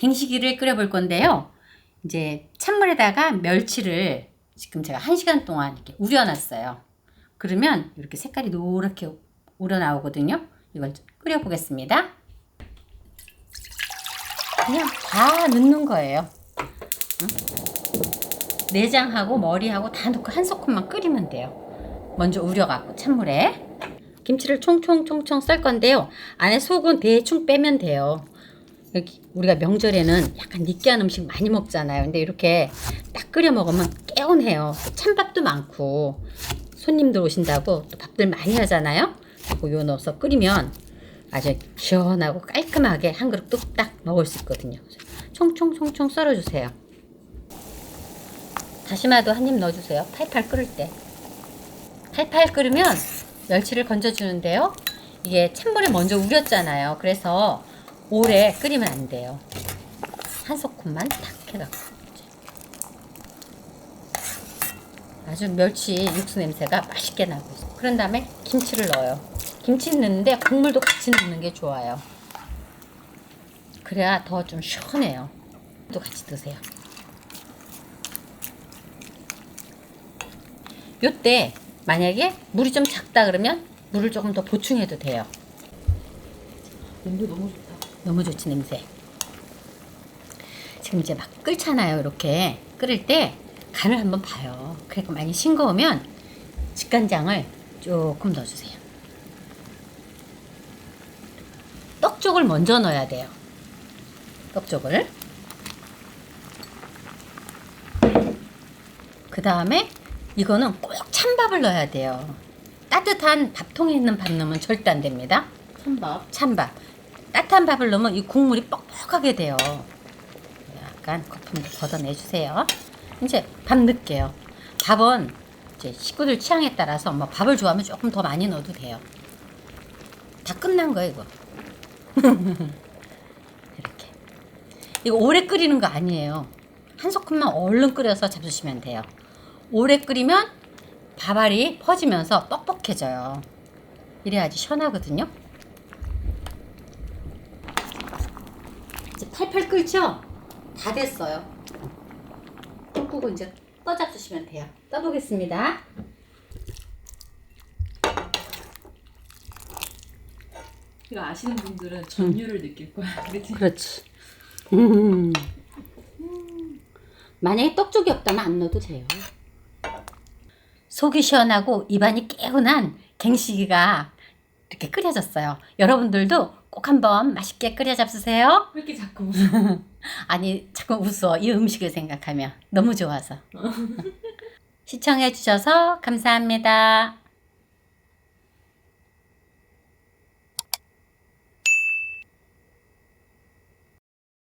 갱식이를 끓여볼 건데요. 이제 찬물에다가 멸치를 지금 제가 1시간 동안 이렇게 우려놨어요. 그러면 이렇게 색깔이 노랗게 우러나오거든요. 이걸 끓여보겠습니다. 그냥 다 넣는 거예요. 내장하고 머리하고 다 넣고 한 소끔만 끓이면 돼요. 먼저 우려갖고 찬물에 김치를 총총총총 썰 건데요. 안에 속은 대충 빼면 돼요. 여기 우리가 명절에는 약간 느끼한 음식 많이 먹잖아요. 근데 이렇게 딱 끓여 먹으면 개운해요. 찬밥도 많고 손님들 오신다고 또 밥들 많이 하잖아요. 그리고 요 넣어서 끓이면 아주 시원하고 깔끔하게 한 그릇 뚝딱 먹을 수 있거든요. 총총총총 썰어주세요. 다시마도 한 입 넣어주세요. 팔팔 끓을 때. 팔팔 끓으면 멸치를 건져주는데요. 이게 찬물에 먼저 우렸잖아요. 그래서 오래 끓이면 안 돼요. 한 소끔만 탁 해갖고. 아주 멸치 육수 냄새가 맛있게 나고 있어요. 그런 다음에 김치를 넣어요. 김치 넣는데 국물도 같이 넣는 게 좋아요. 그래야 더 좀 시원해요. 또 같이 드세요. 요때 만약에 물이 좀 작다 그러면 물을 조금 더 보충해도 돼요. 냄새 너무 좋다. 너무 좋지 냄새. 지금 이제 막 끓잖아요. 이렇게 끓일 때 간을 한번 봐요. 그러니까 많이 싱거우면 직간장을 조금 넣어주세요. 떡쪽을 먼저 넣어야 돼요. 떡쪽을. 그 다음에 이거는 꼭 찬밥을 넣어야 돼요. 따뜻한 밥통에 있는 밥 넣으면 절대 안 됩니다. 찬밥. 따뜻한 밥을 넣으면 이 국물이 뻑뻑하게 돼요. 약간 거품도 걷어내주세요. 이제 밥 넣을게요. 밥은 이제 식구들 취향에 따라서 뭐 밥을 좋아하면 조금 더 많이 넣어도 돼요. 다 끝난 거예요, 이거. 이렇게. 이거 오래 끓이는 거 아니에요. 한 소끔만 얼른 끓여서 잡수시면 돼요. 오래 끓이면 밥알이 퍼지면서 뻑뻑해져요. 이래야지 시원하거든요. 이제 팔팔 끓죠? 다 됐어요. 끓고 이제 떠 잡수시면 돼요. 떠보겠습니다. 이거 아시는 분들은 전율을 느낄 거야. 그렇지? 그렇지. 만약에 떡쪽이 없다면 안 넣어도 돼요. 속이 시원하고 입안이 개운한 갱식이가 이렇게 끓여졌어요. 여러분들도 꼭 한번 맛있게 끓여 잡수세요. 왜 이렇게 자꾸 웃어? 아니 자꾸 웃어. 이 음식을 생각하면 너무 좋아서. 시청해 주셔서 감사합니다.